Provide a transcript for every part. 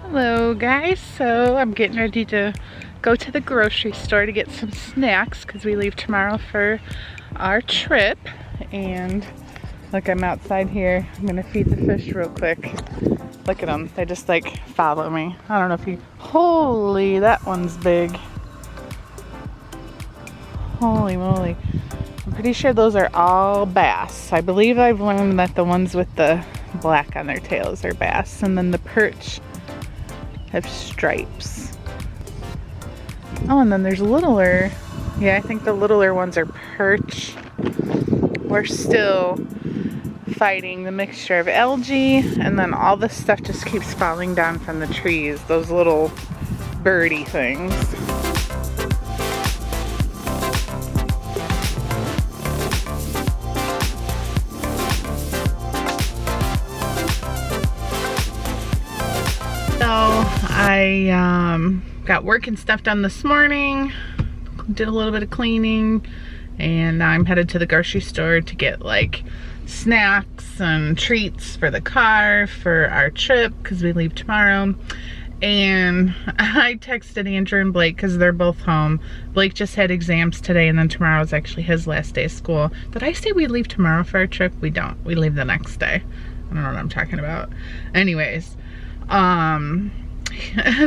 Hello guys, so I'm getting ready to go to the grocery store to get some snacks because we leave tomorrow for our trip. And look, I'm outside here. I'm gonna feed the fish real quick. Look at them, they just like follow me. I don't know if you, holy, that one's big. Holy moly. I'm pretty sure those are all bass. I believe I've learned that the ones with the black on their tails are bass, and then the perch have stripes. Oh, and then there's littler. Yeah, I think the littler ones are perch. We're still fighting the mixture of algae, and then all this stuff just keeps falling down from the trees. Those little birdie things. I got work and stuff done this morning, did a little bit of cleaning, and now I'm headed to the grocery store to get like snacks and treats for the car for our trip because we leave tomorrow. And I texted Andrew and Blake because they're both home. Blake just had exams today, and then tomorrow is actually his last day of school. Did I say we leave tomorrow for our trip? We don't. We leave the next day. I don't know what I'm talking about. Anyways,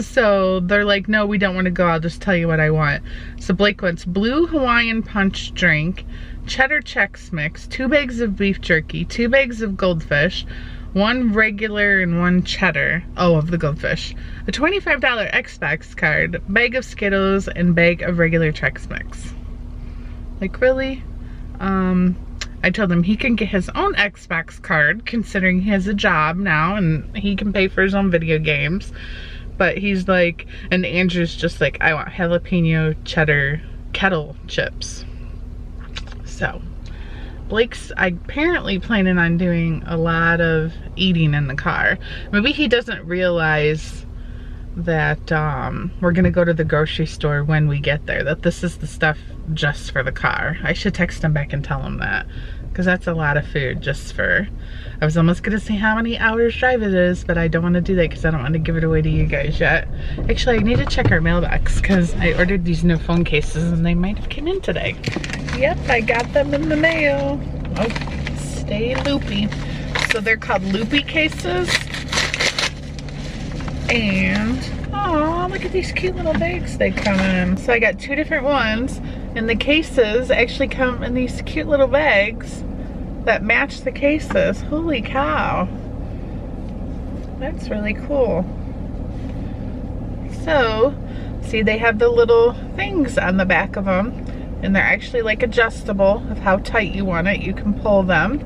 so they're like, no, we don't want to go, I'll just tell you what I want. So Blake wants blue Hawaiian punch drink, cheddar Chex Mix, 2 bags of beef jerky, 2 bags of goldfish, 1 regular and 1 cheddar, of the goldfish, a $25 Xbox card, bag of Skittles, and bag of regular Chex Mix. Like, really? I told him he can get his own Xbox card considering he has a job now and he can pay for his own video games. But he's like, and Andrew's just like, I want jalapeno cheddar kettle chips. So Blake's apparently planning on doing a lot of eating in the car. Maybe he doesn't realize that we're gonna go to the grocery store when we get there, that this is the stuff just for the car. I should text him back and tell him that, because that's a lot of food just for, I was almost gonna say how many hours drive it is, but I don't want to do that because I don't want to give it away to you guys yet. Actually, I need to check our mailbox because I ordered these new phone cases and they might have come in today. Yep, I got them in the mail. Oh, stay loopy. So they're called loopy cases. And, oh, look at these cute little bags they come in. So I got 2 different ones, and the cases actually come in these cute little bags that match the cases. Holy cow. That's really cool. So, see, they have the little things on the back of them, and they're actually like adjustable of how tight you want it. You can pull them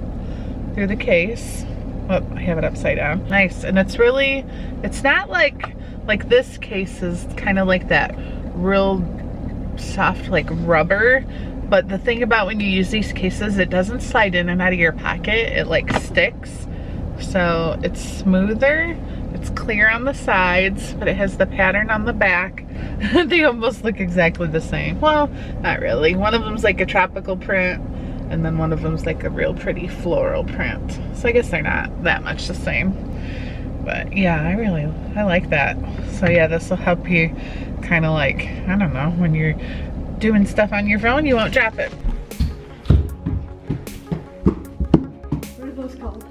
through the case. Oh, I have it upside down. Nice, and it's really, it's not like this case is kind of like that real soft like rubber, but the thing about when you use these cases, it doesn't slide in and out of your pocket, it like sticks. So it's smoother, it's clear on the sides, but it has the pattern on the back. They almost look exactly the same. Well, not really. One of them's like a tropical print, and then one of them's like a real pretty floral print. So I guess they're not that much the same. But yeah, I like that. So yeah, this will help you kind of like, I don't know, when you're doing stuff on your phone, you won't drop it. What are those called?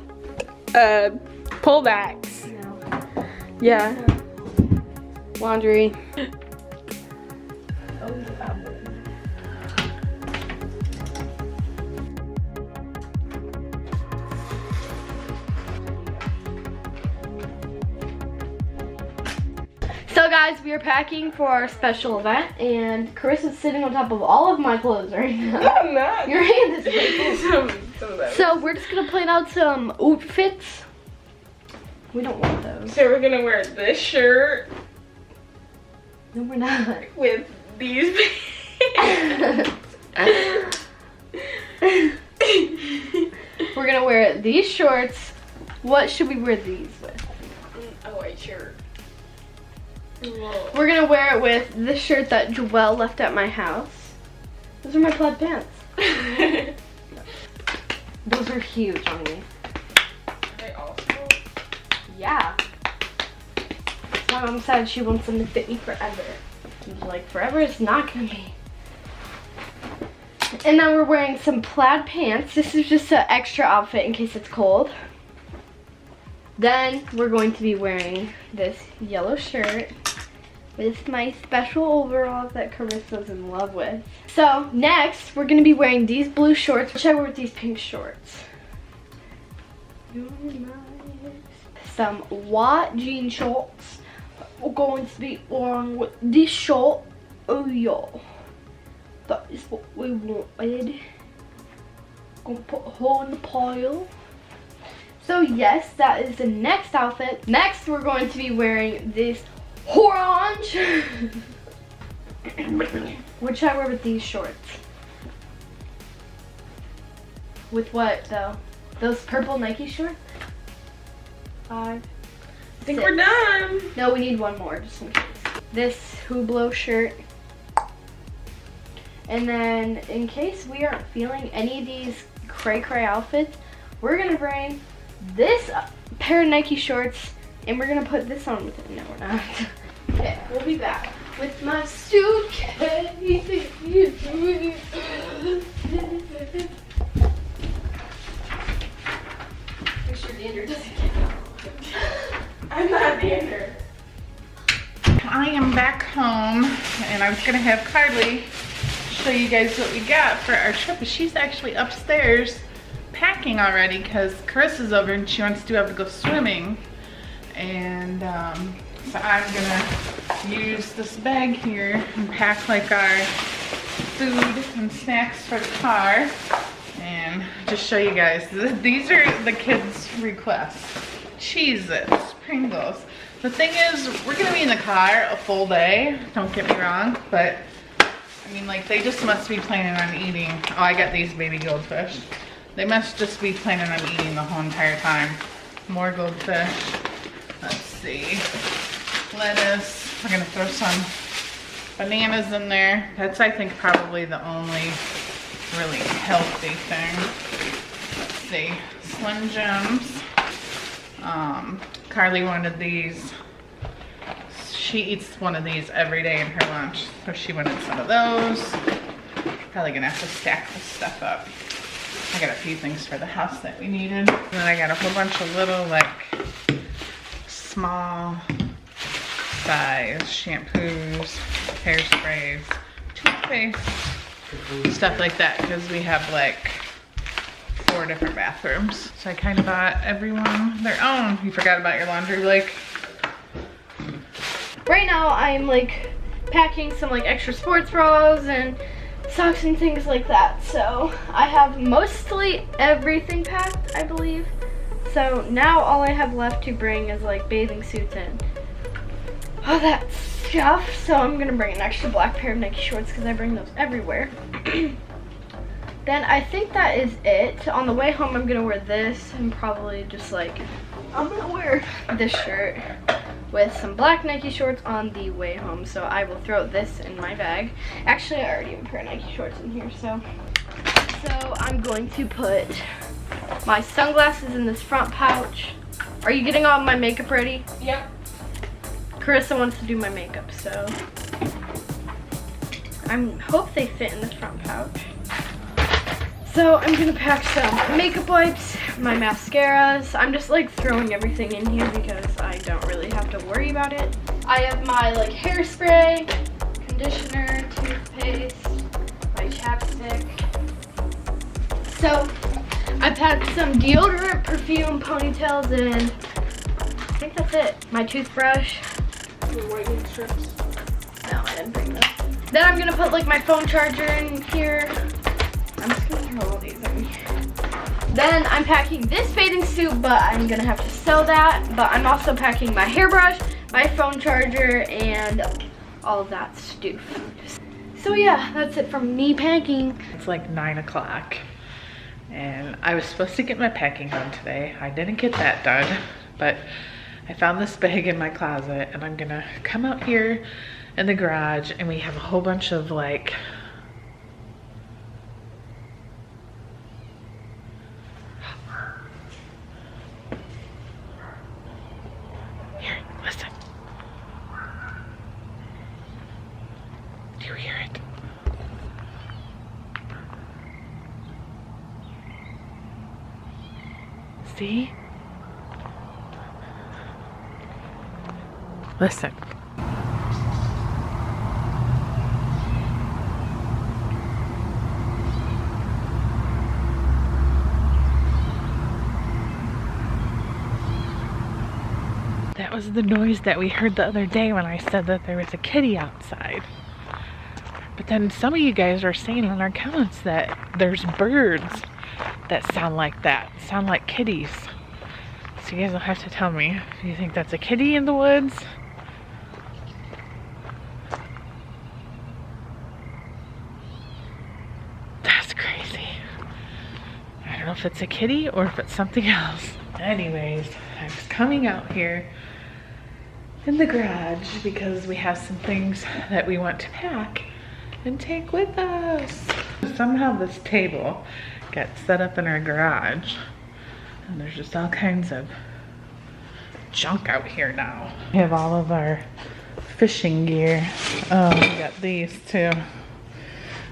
Pullbacks. No. Yeah. Laundry. So guys, we are packing for our special event, and Carissa's sitting on top of all of my clothes right now. No, I'm not. Your hand is big. So we're just gonna plan out some outfits. We don't want those. So we're gonna wear this shirt No, we're not. with these pants. We're gonna wear these shorts. What should we wear these with? A white shirt. We're gonna wear it with this shirt that Joelle left at my house. Those are my plaid pants. Those are huge on me. Are they all small? Yeah. my mom said she wants them to fit me forever. And like forever is not gonna be. And now we're wearing some plaid pants. This is just an extra outfit in case it's cold. Then we're going to be wearing this yellow shirt with my special overalls that Carissa's in love with. So next, we're gonna be wearing these blue shorts. Which I wear with these pink shorts. Some white jean shorts. We're going to be wearing with this short. Oh yeah. That is what we wanted. Gonna put a hole in the pile. So yes, that is the next outfit. Next, we're going to be wearing this orange, which I wear with these shorts. With what though? Those purple Nike shorts? 5, I think we're done. No, we need one more just in case. This Hublot shirt. And then in case we aren't feeling any of these cray outfits, we're gonna bring this pair of Nike shorts and we're gonna put this on with it. No, we're not. Okay, we'll be back with my suitcase. Make sure Dander doesn't get out. I'm not Dander. I am back home and I was gonna have Karli show you guys what we got for our trip, but she's actually upstairs packing already because Carissa's over and she wants to have to go swimming. And so I'm gonna use this bag here and pack like our food and snacks for the car and just show you guys. These are the kids' requests. Cheez-Its, Pringles. The thing is, we're gonna be in the car a full day, don't get me wrong, but I mean, like, they just must be planning on eating. Oh, I got these baby goldfish. They must just be planning on eating the whole entire time. More goldfish. Let's see. Lettuce. We're gonna throw some bananas in there. That's, I think, probably the only really healthy thing. Let's see. Slim Jims. Karli wanted these. She eats one of these every day in her lunch, so she wanted some of those. Probably gonna have to stack this stuff up. I got a few things for the house that we needed. And then I got a whole bunch of little, like, small size shampoos, hairsprays, toothpaste, stuff like that, because we have like 4 different bathrooms. So I kind of bought everyone their own. You forgot about your laundry, Blake? Right now I'm like packing some like extra sports bras and socks and things like that. So I have mostly everything packed, I believe. So now all I have left to bring is like bathing suits and all that stuff. So I'm gonna bring an extra black pair of Nike shorts because I bring those everywhere. Then I think that is it. On the way home I'm gonna wear this and probably just like, I'm gonna wear this shirt with some black Nike shorts on the way home. So I will throw this in my bag. Actually, I already have a pair of Nike shorts in here, so I'm going to put my sunglasses in this front pouch. Are you getting all my makeup ready? Yep. Carissa wants to do my makeup, so I hope they fit in this front pouch. So I'm gonna pack some makeup wipes, my mascaras. I'm just like throwing everything in here because I don't really have to worry about it. I have my like hairspray, conditioner, toothpaste, my chapstick. So I packed some deodorant, perfume, ponytails, and I think that's it. My toothbrush. Your whitening strips. No, I didn't bring those. Then I'm gonna put like my phone charger in here. I'm just gonna throw all these in here. Then I'm packing this bathing suit, but I'm gonna have to sell that. But I'm also packing my hairbrush, my phone charger, and all of that stuff. So yeah, that's it from me packing. It's like 9 o'clock and I was supposed to get my packing done today. I didn't get that done, but I found this bag in my closet and I'm gonna come out here in the garage and we have a whole bunch of like here, listen. See? Listen. That was the noise that we heard the other day when I said that there was a kitty outside. But then some of you guys are saying in our comments that there's birds that sound like that, sound like kitties. So you guys will have to tell me, do you think that's a kitty in the woods? That's crazy. I don't know if it's a kitty or if it's something else. Anyways, I was coming out here in the garage because we have some things that we want to pack and take with us. Somehow this table got set up in our garage and there's just all kinds of junk out here now. We have all of our fishing gear. Oh, we got these too.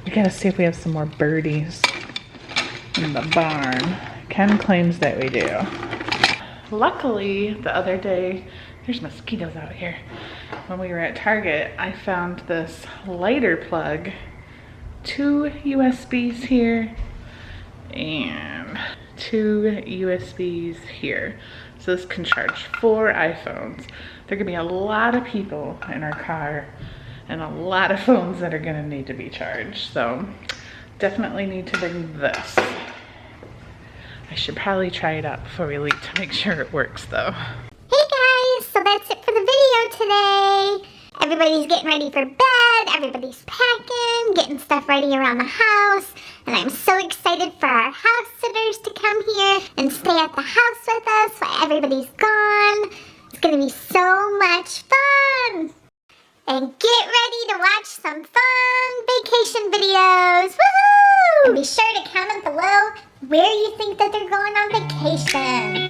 We gotta see if we have some more birdies in the barn. Ken claims that we do. Luckily, the other day, there's mosquitoes out here. When we were at Target, I found this lighter plug, 2 USBs here, and 2 USBs here. So this can charge 4 iPhones. There are gonna be a lot of people in our car and a lot of phones that are gonna need to be charged. So definitely need to bring this. I should probably try it out before we leave to make sure it works though. Hey guys, so that's it for the video today. Everybody's getting ready for bed, everybody's packing, getting stuff ready around the house, and I'm so excited for our house sitters to come here and stay at the house with us while everybody's gone. It's gonna be so much fun! And get ready to watch some fun vacation videos! Woohoo! And be sure to comment below where you think that they're going on vacation.